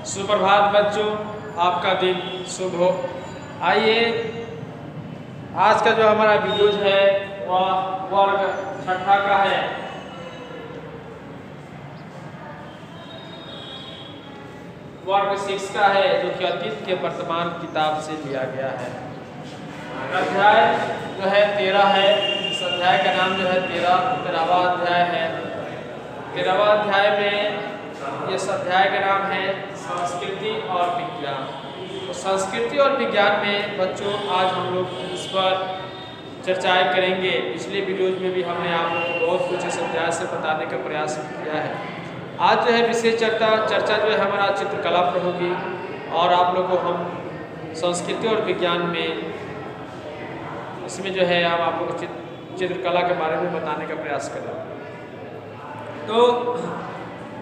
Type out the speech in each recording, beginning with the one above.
सुप्रभात बच्चों, आपका दिन शुभ हो। आइए, आज का जो हमारा वीडियोज है वह वर्ग छठा का है। वर्ग 6 का है, जो कि अतीत के वर्तमान किताब से लिया गया है। अध्याय जो है 13 है। इस अध्याय का नाम जो है 13वां अध्याय है। 13वां अध्याय में इस अध्याय का नाम है संस्कृति और विज्ञान। तो संस्कृति और विज्ञान में बच्चों आज हम लोग इस पर चर्चाएं करेंगे। पिछले वीडियोज में भी हमने आप लोगों को बहुत कुछ इस अध्याय से बताने का प्रयास किया है। आज जो है विशेष चर्चा जो है हमारा चित्रकला पर होगी और आप लोगों को हम संस्कृति और विज्ञान में इसमें जो है हम आप लोग को चित्रकला के बारे में बताने का प्रयास करेंगे। तो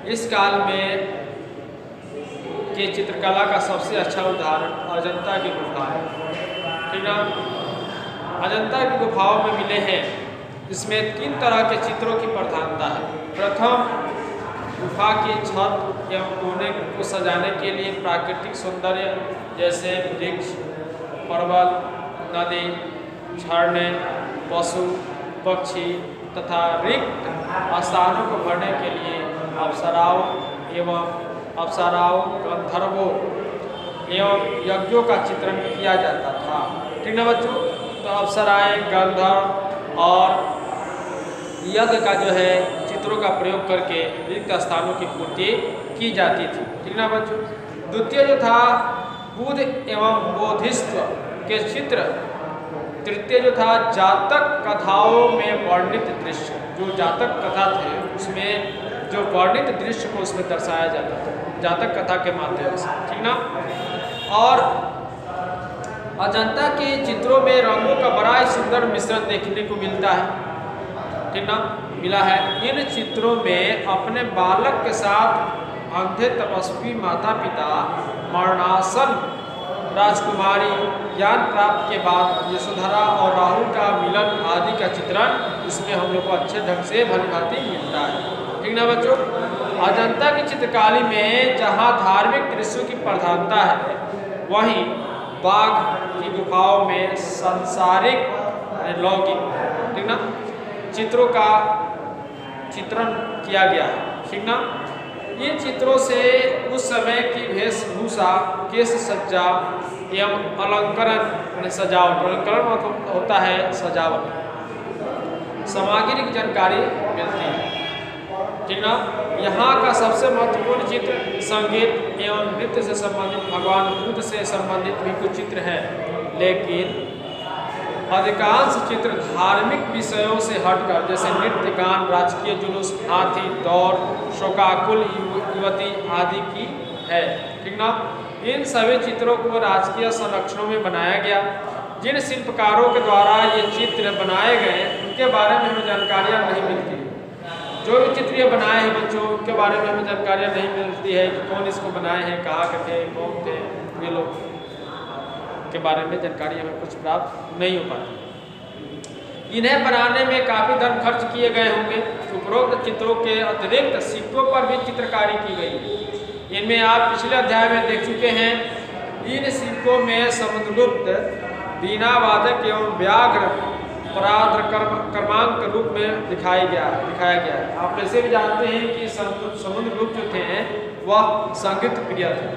इस काल में के चित्रकला का सबसे अच्छा उदाहरण अजंता की गुफा है, ठीक ना। अजंता की गुफाओं में मिले हैं। इसमें 3 तरह के चित्रों की प्रधानता है। प्रथम, गुफा की छत एवं कोने को सजाने के लिए प्राकृतिक सौंदर्य जैसे वृक्ष, पर्वत, नदी, झरने, पशु पक्षी तथा रिक्त स्थानों को भरने के लिए अप्सराओं, गंधर्वों एवं यज्ञों का चित्रण किया जाता था, ठीक ना बच्चों। तो अप्सराएं, गंधर्व और यज्ञ का जो है चित्रों का प्रयोग करके रिक्त स्थानों की पूर्ति की जाती थी, ठीक ना बच्चों। द्वितीय जो था बुद्ध एवं बोधिसत्व के चित्र। तृतीय जो था जातक कथाओं में वर्णित दृश्य। जो जातक कथा थे उसमें जो वर्णित दृश्य को उसमें दर्शाया जाता था जातक कथा के माध्यम से, ठीक ना। और अजंता के चित्रों में रंगों का बड़ा ही सुंदर मिश्रण देखने को मिलता है, ठीक ना, मिला है। इन चित्रों में अपने बालक के साथ अंधे तपस्वी माता पिता, मरणासन राजकुमारी, ज्ञान प्राप्त के बाद यशोधरा और राहुल का मिलन आदि का चित्रण इसमें हम लोग को अच्छे ढंग से भली-भांति मिलता है, ठीक ना बच्चों। अजंता की चित्रकारी में जहाँ धार्मिक दृश्यों की प्रधानता है, वहीं बाघ की गुफाओं में सांसारिक लौकिक, ठीक ना, चित्रों का चित्रण किया गया है, ठीक ना। इन चित्रों से उस समय की वेशभूषा, केश सज्जा एवं अलंकरण, सजावट, अलंकरण मतलब होता है सजावट, सामग्री की जानकारी मिलती है, ठीक ना। यहाँ का सबसे महत्वपूर्ण चित्र संगीत एवं नृत्य से संबंधित, भगवान बुद्ध से संबंधित भी कुछ चित्र हैं, लेकिन अधिकांश चित्र धार्मिक विषयों से हटकर जैसे नृत्य, गान, राजकीय जुलूस, हाथी दौड़, शोकाकुल युवती आदि की है, ठीक ना। इन सभी चित्रों को राजकीय संरक्षणों में बनाया गया। जिन शिल्पकारों के द्वारा ये चित्र बनाए गए उनके बारे में हमें जानकारियाँ नहीं मिलती। जो भी चित्र ये बनाए हैं बच्चों, उनके बारे में हमें जानकारियाँ नहीं मिलती है कि कौन इसको बनाए हैं, कहाँ के थे, कौन थे, ये लोग के बारे में जानकारी हमें कुछ प्राप्त नहीं हो पाती। इन्हें बनाने में काफ़ी धन खर्च किए गए होंगे। उपरोक्त चित्रों के अतिरिक्त सिक्कों पर भी चित्रकारी की गई है। इनमें आप पिछले अध्याय में देख चुके हैं। इन सिक्कों में समुद्रगुप्त, वीणा वादक एवं व्याघ्र क्रमांक रूप में दिखाया गया है। आप वैसे भी जानते हैं कि समुद्रगुप्त जो थे वह संगीत प्रिय थे।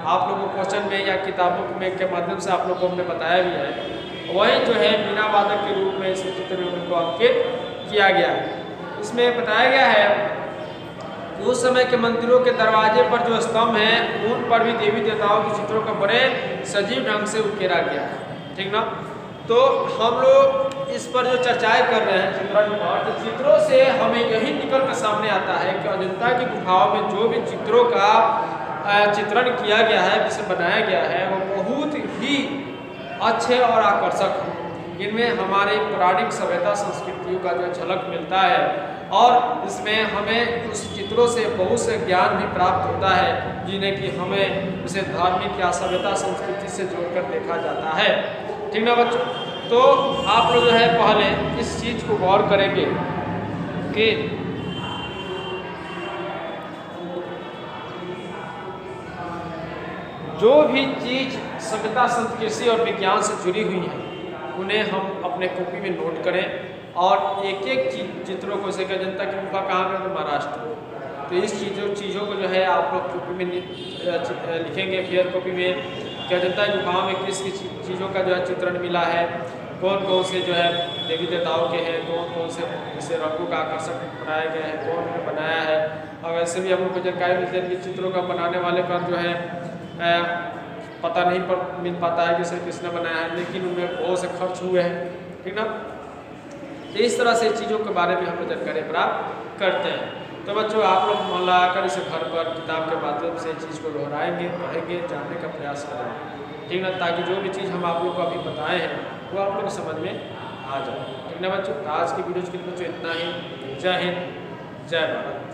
आप लोगों को क्वेश्चन में या किताबों में के माध्यम से आप लोगों को हमने बताया भी है। वही जो है वीणा वादक के रूप में इस चित्र में उनको अंकित किया गया है। इसमें बताया गया है कि उस समय के मंदिरों के दरवाजे पर जो स्तंभ हैं उन पर भी देवी देवताओं के चित्रों का बड़े सजीव ढंग से उकेरा गया है, ठीक ना। तो हम लोग इस पर जो चर्चाएं कर रहे हैं चित्रण पर, तो चित्रों से हमें यही निकल कर सामने आता है कि अजंता की गुफाओं में जो भी चित्रों का चित्रण किया गया है, जिसे बनाया गया है, वो बहुत ही अच्छे और आकर्षक हैं। इनमें हमारे पौराणिक सभ्यता संस्कृतियों का जो झलक मिलता है और इसमें हमें उस चित्रों से बहुत से ज्ञान भी प्राप्त होता है, जिन्हें कि हमें उसे धार्मिक या सभ्यता संस्कृति से जोड़कर देखा जाता है, ठीक ना बच्चों। तो आप लोग जो है पहले इस चीज़ को गौर करेंगे कि जो भी चीज़ सभ्यता, संस्कृति और विज्ञान से जुड़ी हुई है उन्हें हम अपने कॉपी में नोट करें और एक एक चित्रों को से अजंता की गुफा कहाँ में, तो महाराष्ट्र। तो इस चीज़ों को जो है आप लोग कॉपी में लिखेंगे, फेयर कॉपी में कि अजंता की गुफाओं में किस किस चीज़ों का जो है चित्रण मिला है, कौन कौन से जो है देवी देवताओं के हैं, कौन कौन से जैसे रंगों का आकर्षक बनाए गए हैं, कौन ने बनाया है। और वैसे भी हम लोग को जानकारी मिलती है कि चित्रों का बनाने वाले पर जो है पता नहीं मिल पाता है कि सिर्फ किसने बनाया है, लेकिन उनमें बहुत से खर्च हुए हैं, ठीक ना। तो इस तरह से चीज़ों के बारे में हम लोग जानकारी प्राप्त करते हैं। तो बच्चों आप लोग मन लगाकर इसे घर पर किताब के माध्यम से चीज़ को दोहराएंगे, पढ़ेंगे, जानने का प्रयास करेंगे, ठीक ना, ताकि जो भी चीज़ हम आप लोग को अभी बताए हैं वो आप लोग को समझ में आ जाए, ठीक ना बच्चों। आज की वीडियो के लिए बच्चों इतना ही। जय हिंद, जय भारत।